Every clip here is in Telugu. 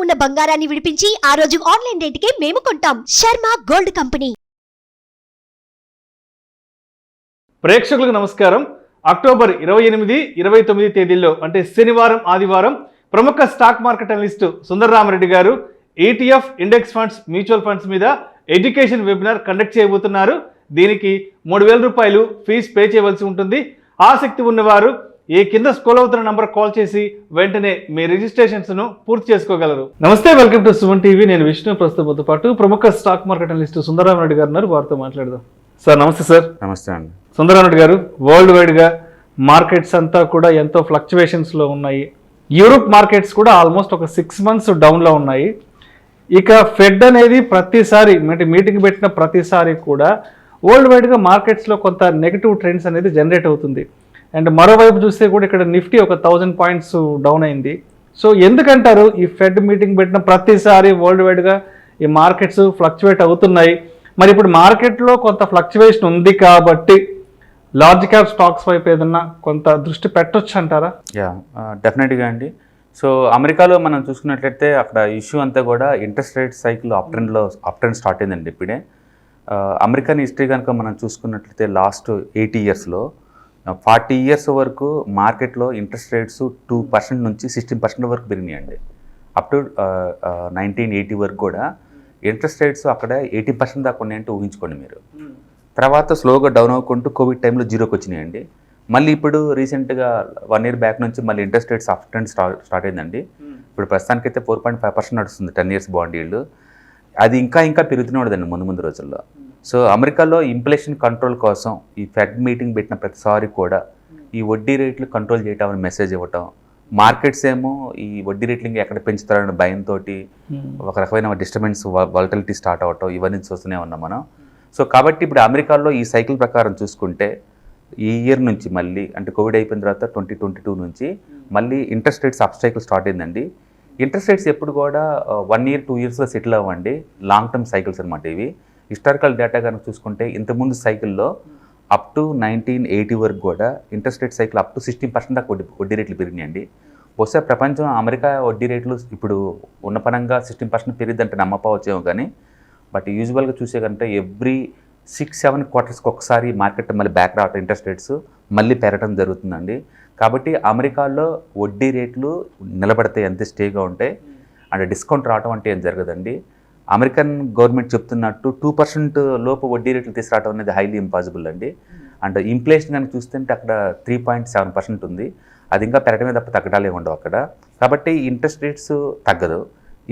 ఉన్న బంగారాన్ని విడిపించి ఆ రోజు ఆన్లైన్ రేటుకే మేము కొంటాం. Sharma gold company. ప్రేక్షకులకు నమస్కారం. అక్టోబర్ 28, 29 తేదీల్లో అంటే శనివారం, ఆదివారం ప్రముఖ స్టాక్ మార్కెట్ అనలిస్ట్ సుందర రామిరెడ్డి గారు ETF index funds, mutual funds మీద ఎడ్యుకేషన్ వెబినార్ కండక్ట్ చేయబోతున్నారు. దీనికి 3,000 రూపాయలు ఫీజు పే చేయవలసి ఉంటుంది. ఆసక్తి ఉన్నవారు ఈ కింద స్క్రోల్ అవుతున్న నంబర్ కాల్ చేసి వెంటనే మీ రిజిస్ట్రేషన్స్ను పూర్తి చేసుకోగలరు. నమస్తే, వెల్కమ్ టు SumanTV. నేను విష్ణు. ప్రస్తుతంతో పాటు ప్రముఖ స్టాక్ మార్కెట్ అనలిస్ట్ సుందర రామిరెడ్డి గారు ఉన్నారు. వారితో మాట్లాడదాం. సార్ నమస్తే. సార్ నమస్తే అండి. సుందర రామిరెడ్డి గారు, వరల్డ్ వైడ్గా మార్కెట్స్ అంతా కూడా ఎంతో ఫ్లక్చువేషన్స్లో ఉన్నాయి. యూరోప్ మార్కెట్స్ కూడా ఆల్మోస్ట్ ఒక 6 months డౌన్లో ఉన్నాయి. ఇక ఫెడ్ అనేది ప్రతిసారి మీటింగ్ పెట్టిన ప్రతిసారి కూడా వరల్డ్ వైడ్గా మార్కెట్స్లో కొంత నెగిటివ్ ట్రెండ్స్ అనేది జనరేట్ అవుతుంది. అండ్ మరోవైపు చూస్తే కూడా ఇక్కడ నిఫ్టీ ఒక 1000 points డౌన్ అయింది. సో ఎందుకంటారు ఈ ఫెడ్ మీటింగ్ పెట్టిన ప్రతిసారి వరల్డ్ వైడ్గా ఈ మార్కెట్స్ ఫ్లక్చువేట్ అవుతున్నాయి? మరి ఇప్పుడు మార్కెట్లో కొంత ఫ్లక్చువేషన్ ఉంది కాబట్టి లార్జ్ క్యాప్ స్టాక్స్ వైపు ఏదన్నా కొంత దృష్టి పెట్టొచ్చు అంటారా? డెఫినెట్గా అండి. సో అమెరికాలో మనం చూసుకున్నట్లయితే అక్కడ ఇష్యూ అంతా కూడా interest rate cycle up trend start అయిందండి. ఇప్పుడే అమెరికన్ హిస్టరీ కనుక మనం చూసుకున్నట్లయితే లాస్ట్ 80 yearsలో 40 years వరకు మార్కెట్లో ఇంట్రెస్ట్ రేట్స్ 2% నుంచి 16% వరకు పెరిగినాయండి. అప్ టు 1980 వరకు కూడా ఇంట్రెస్ట్ రేట్స్ అక్కడ 80% దాకా ఉన్నాయంటే ఊహించుకోండి మీరు. తర్వాత స్లోగా డౌన్ అవ్వకుంటూ కోవిడ్ టైంలో జీరోకి వచ్చినాయండి. మళ్ళీ ఇప్పుడు రీసెంట్గా 1 year బ్యాక్ నుంచి మళ్ళీ interest rates up trend start అయిందండి. ఇప్పుడు ప్రస్తుతానికైతే 4.5% నడుస్తుంది 10 years బాండ్ ఈల్డ్. అది ఇంకా పెరుగుతూనే ఉండదండి ముందు రోజుల్లో. సో అమెరికాలో ఇన్ఫ్లేషన్ కంట్రోల్ కోసం ఈ ఫెడ్ మీటింగ్ పెట్టిన ప్రతిసారి కూడా ఈ వడ్డీ రేట్లు కంట్రోల్ చేయటం మెసేజ్ ఇవ్వటం, మార్కెట్స్ ఏమో ఈ వడ్డీ రేట్లు ఇంకా ఎక్కడ పెంచుతారని భయంతో ఒక రకమైన డిస్టర్బెన్స్, వాలటిలిటీ స్టార్ట్ అవ్వటం, ఇవన్నీ చూస్తూనే ఉన్నాం మనం. సో కాబట్టి ఇప్పుడు అమెరికాలో ఈ సైకిల్ ప్రకారం చూసుకుంటే ఈ ఇయర్ నుంచి మళ్ళీ అంటే కోవిడ్ అయిపోయిన తర్వాత 2022 నుంచి మళ్ళీ interest rates up cycle start అయిందండి. ఇంట్రెస్ట్ రేట్స్ ఎప్పుడు కూడా 1 year 2 yearsలో సెటిల్ అవ్వండి. లాంగ్ టర్మ్ సైకిల్స్ అనమాట ఇవి. హిస్టారికల్ డేటా కనుక చూసుకుంటే ఇంతకుముందు సైకిల్లో అప్ టు 1980 వరకు కూడా interest rate cycle up to 16% దాకా వడ్డీ రేట్లు పెరిగినాయండి. బహుశా ప్రపంచం అమెరికా వడ్డీ రేట్లు ఇప్పుడు ఉన్న పరంగా 16% పెరిగిద్దంటే నమ్మపోవచ్చేమో కానీ, బట్ యూజువల్గా చూసే కంటే ఎవ్రీ 6-7 quartersకి ఒకసారి మార్కెట్ మళ్ళీ బ్యాక్ రావటం, ఇంట్రెస్ట్ రేట్స్ మళ్ళీ పెరగడం జరుగుతుందండి. కాబట్టి అమెరికాలో వడ్డీ రేట్లు నిలబడితే ఎంత స్టేగా ఉంటాయి అంటే డిస్కౌంట్ రావటం అంటే ఏం జరగదండి. అమెరికన్ గవర్నమెంట్ చెప్తున్నట్టు 2% లోపు వడ్డీ రేట్లు తీసుకురావడం అనేది హైలీ ఇంపాసిబుల్ అండి. అండ్ ఇన్ఫ్లేషన్ కనుక చూస్తుంటే అక్కడ 3.7% ఉంది. అది ఇంకా పెరగడమే తప్ప తగ్గడాలే ఉండవు అక్కడ. కాబట్టి ఇంట్రెస్ట్ రేట్స్ తగ్గదు,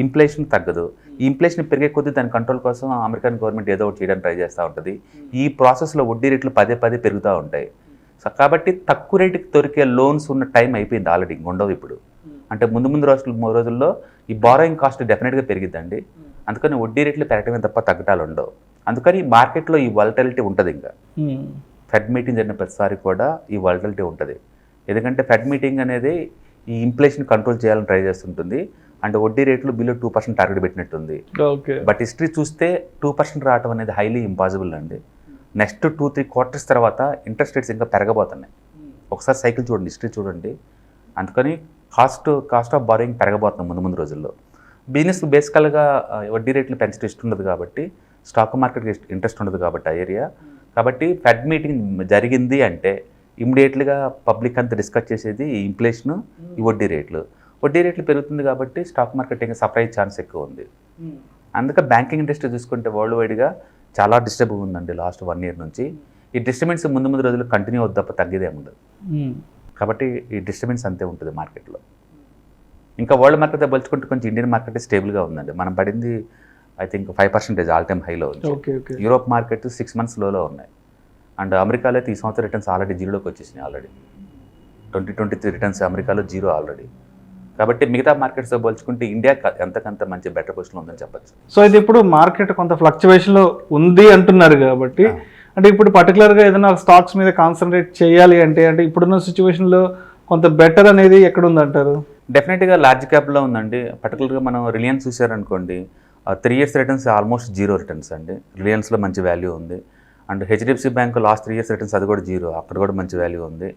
ఇన్ఫ్లేషన్ తగ్గదు. ఈ ఇన్ఫ్లేషన్ పెరిగే కొద్దీ దాని కంట్రోల్ కోసం అమెరికన్ గవర్నమెంట్ ఏదో ఒకటి చేయడానికి ట్రై చేస్తూ ఉంటుంది. ఈ ప్రాసెస్లో వడ్డీ రేట్లు పదే పెరుగుతూ ఉంటాయి. సో కాబట్టి తక్కువ రేటుకి దొరికే లోన్స్ ఉన్న టైం అయిపోయింది ఆల్రెడీ, ఉండవు ఇప్పుడు. అంటే ముందు రోజుల్లో ఈ బారోయింగ్ కాస్ట్ డెఫినెట్గా పెరిగిద్దండి. అందుకని వడ్డీ రేట్లు పెరగడమే తప్ప తగ్గటాలు ఉండవు. అందుకని మార్కెట్లో ఈ వాలటిలిటీ ఉంటుంది. ఇంకా ఫెడ్ మీటింగ్ జరిగిన ప్రతిసారి కూడా ఈ వాలటిలిటీ ఉంటుంది. ఎందుకంటే ఫెడ్ మీటింగ్ అనేది ఈ ఇన్ఫ్లేషన్ కంట్రోల్ చేయాలని ట్రై చేస్తుంటుంది. అంటే వడ్డీ రేట్లు బిలో 2% టార్గెట్ పెట్టినట్టుంది. బట్ హిస్టరీ చూస్తే 2% రావడం అనేది హైలీ ఇంపాసిబుల్ అండి. నెక్స్ట్ 2-3 quarters తర్వాత ఇంట్రెస్ట్ రేట్స్ ఇంకా పెరగబోతున్నాయి. ఒకసారి సైకిల్ చూడండి, హిస్టరీ చూడండి. అందుకని కాస్ట్ ఆఫ్ బారోయింగ్ పెరగబోతున్నాం ముందు రోజుల్లో. బిజినెస్ బేసికల్గా వడ్డీ రేట్లు పెంచడం ఇష్టం ఉండదు కాబట్టి, స్టాక్ మార్కెట్కి ఇంట్రెస్ట్ ఉండదు కాబట్టి ఆ ఏరియా. కాబట్టి ఫెడ్ మీటింగ్ జరిగింది అంటే ఇమ్మీడియట్గా పబ్లిక్ అంతా డిస్కస్ చేసేది ఈ ఇన్ఫ్లేషన్, ఈ వడ్డీ రేట్లు పెరుగుతుంది కాబట్టి స్టాక్ మార్కెట్ ఇంకా సర్ప్రైజ్ ఛాన్స్ ఎక్కువ ఉంది. అందుకే బ్యాంకింగ్ ఇండస్ట్రీ చూసుకుంటే వరల్డ్ వైడ్గా చాలా డిస్టర్బ్ ఉందండి లాస్ట్ 1 year నుంచి. ఈ డిస్టర్బెన్స్ ముందు రోజులు కంటిన్యూ అవుతుంది తప్ప తగ్గేదే ఉండదు. కాబట్టి ఈ డిస్టర్బెన్స్ అంతే ఉంటుంది మార్కెట్లో. ఇంకా వరల్డ్ మార్కెట్తో పోల్చుకుంటే కొంచెం ఇండియన్ మార్కెట్ స్టేబుల్గా ఉందండి. మనం పడింది ఐ థింక్ 5% ఆల్ టైమ్ హైలో ఉంది. యూరోప్ మార్కెట్ 6 months లోలో ఉన్నాయి. అండ్ అమెరికాలో అయితే ఈ సంవత్సరం రిటర్న్స్ ఆల్రెడీ జీరోలోకి వచ్చేసినాయి. ఆల్రెడీ 2023 రిటర్న్స్ అమెరికాలో జీరో ఆల్రెడీ. కాబట్టి మిగతా మార్కెట్స్తో పోల్చుకుంటే ఇండియా ఎంతకంత మంచి బెటర్ పొజిషన్లో ఉందని చెప్పచ్చు. సో ఇది ఇప్పుడు మార్కెట్ కొంత ఫ్లక్చువేషన్లో ఉంది అంటున్నారు కాబట్టి, అంటే ఇప్పుడు పర్టికులర్గా ఏదైనా స్టాక్స్ మీద కాన్సన్ట్రేట్ చేయాలి అంటే ఇప్పుడున్న సిచ్యువేషన్లో కొంత బెటర్ అనేది ఎక్కడ ఉందంటారు? డెఫినెట్గా లార్జ్ క్యాప్లో ఉందండి. పర్టికులర్గా మనం రిలయన్స్ చూసారనుకోండి, 3 years returns almost zero returns అండి. రిలయన్స్లో మంచి వాల్యూ ఉంది. And HDFC bank last 3 years returns అది కూడా జీరో, అక్కడ కూడా మంచి వాల్యూ ఉంది.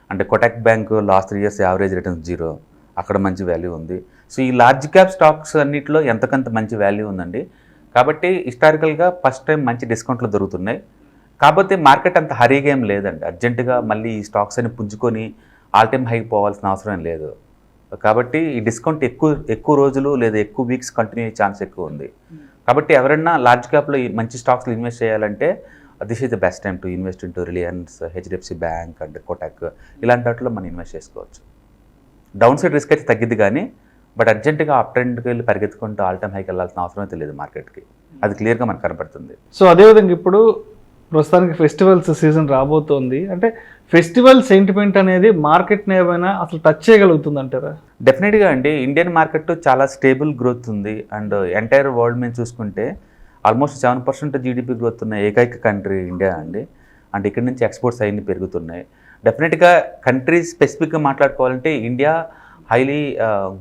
అంటే Kotak bank last 3 years average returns zero, అక్కడ మంచి వాల్యూ ఉంది. సో ఈ లార్జ్ క్యాప్ స్టాక్స్ అన్నిటిలో ఎంతకంత మంచి వాల్యూ ఉందండి. కాబట్టి హిస్టారికల్గా ఫస్ట్ టైం మంచి డిస్కౌంట్లు దొరుకుతున్నాయి. కాకపోతే మార్కెట్ అంత హరీగా ఏం లేదండి. అర్జెంటుగా మళ్ళీ ఈ స్టాక్స్ అని పుంజుకొని ఆల్ టైమ్ హైకి పోవాల్సిన అవసరం లేదు. కాబట్టి ఈ డిస్కౌంట్ ఎక్కువ రోజులు లేదా ఎక్కువ వీక్స్ కంటిన్యూ అయ్యే ఛాన్స్ ఎక్కువ ఉంది. కాబట్టి ఎవరైనా లార్జ్ క్యాప్లో మంచి స్టాక్స్లో ఇన్వెస్ట్ చేయాలంటే this is the best time to invest in to Reliance, HDFC bank and Kotak ఇలాంటి వాటిలో మనం ఇన్వెస్ట్ చేసుకోవచ్చు. డౌన్ సైడ్ రిస్క్ అయితే తగ్గిద్ది కానీ బట్ అర్జెంటుగా అప్ ట్రెండ్కి వెళ్ళి పరిగెత్తుకుంటూ ఆల్ టైమ్ హైకి వెళ్ళాల్సిన అవసరం అయితే లేదు మార్కెట్కి. అది క్లియర్గా మనకు కనపడుతుంది. సో అదేవిధంగా ఇప్పుడు ప్రస్తుతానికి ఫెస్టివల్స్ సీజన్ రాబోతోంది, అంటే ఫెస్టివల్ సెంటిమెంట్ అనేది మార్కెట్ని ఏమైనా అసలు టచ్ చేయగలుగుతుంది అంటారా? డెఫినెట్గా అండి. ఇండియన్ మార్కెట్ చాలా స్టేబుల్ గ్రోత్ ఉంది. అండ్ ఎంటైర్ వరల్డ్ మీద చూసుకుంటే ఆల్మోస్ట్ 7% జీడిపి గ్రోత్ ఉన్న ఏకైక కంట్రీ ఇండియా అండి. అండ్ ఇక్కడ నుంచి ఎక్స్పోర్ట్స్ అన్నీ పెరుగుతున్నాయి. డెఫినెట్గా కంట్రీ స్పెసిఫిక్గా మాట్లాడుకోవాలంటే India highly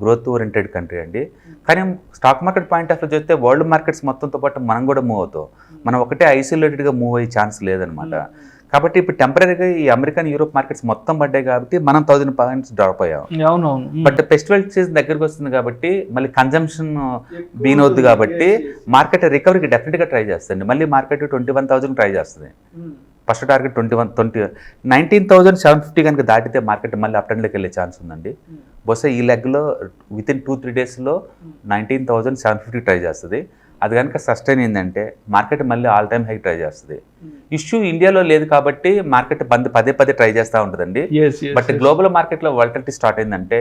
growth oriented country అండి. కానీ stock market point of view చూస్తే వరల్డ్ మార్కెట్స్ మొత్తంతో పాటు మనం కూడా మూవ్ అవుతాం. మనం ఒకటే ఐసోలేటెడ్గా మూవ్ అయ్యే ఛాన్స్ లేదనమాట. కాబట్టి ఇప్పుడు టెంపరీగా ఈ అమెరికన్, యూరోప్ మార్కెట్స్ మొత్తం పడ్డాయి కాబట్టి మనం 1000 పాయింట్స్ డ్రాప్ అయ్యాం. అవునవును. బట్ ఫెస్టివల్ సీజన్ దగ్గరికి వస్తుంది కాబట్టి మళ్ళీ కన్జంప్షన్ బీన్ అవుద్ది కాబట్టి మార్కెట్ రికవరీకి డెఫినెట్గా ట్రై చేస్తుంది. మళ్ళీ మార్కెట్ 21,000 ట్రై చేస్తుంది. ఫస్ట్ టార్గెట్ 19,750 కనుక దాటితే మార్కెట్ మళ్ళీ అప్ ట్రెండ్లోకి వెళ్ళే ఛాన్స్ ఉందండి. బహుశా ఈ లెగ్లో వితిన్ 2-3 డేస్లో 19,750 ట్రై చేస్తుంది. అది కనుక సస్టైన్ అయిందంటే మార్కెట్ మళ్ళీ ఆల్ టైమ్ హై ట్రై చేస్తుంది. ఇష్యూ ఇండియాలో లేదు కాబట్టి మార్కెట్ పదే ట్రై చేస్తూ ఉంటుందండి. బట్ గ్లోబల్ మార్కెట్లో వాలటిలిటీ స్టార్ట్ అయిందంటే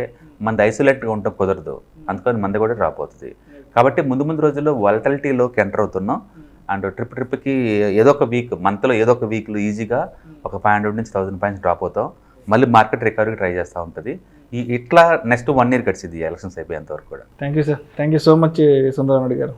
మనది ఐసోలేట్గా ఉండటం కుదరదు. అందుకని మంది కూడా డ్రాప్ అవుతుంది. కాబట్టి ముందు రోజుల్లో వాలటిలిటీలోకి ఎంటర్ అవుతున్నాం. అండ్ ట్రిప్కి ఏదో ఒక వీక్, మంత్లో ఏదో ఒక వీక్లో ఈజీగా ఒక 500 నుంచి 1000 పాయింట్స్ డ్రాప్ అవుతాం. మళ్ళీ మార్కెట్ రికవరీకి ట్రై చేస్తూ ఉంటుంది. ఇట్లా నెక్స్ట్ 1 year గడిచింది ఎలక్షన్స్ అయిపోయేంత వరకు కూడా. Thank you sir. Thank you so much Sundara Reddy గారు.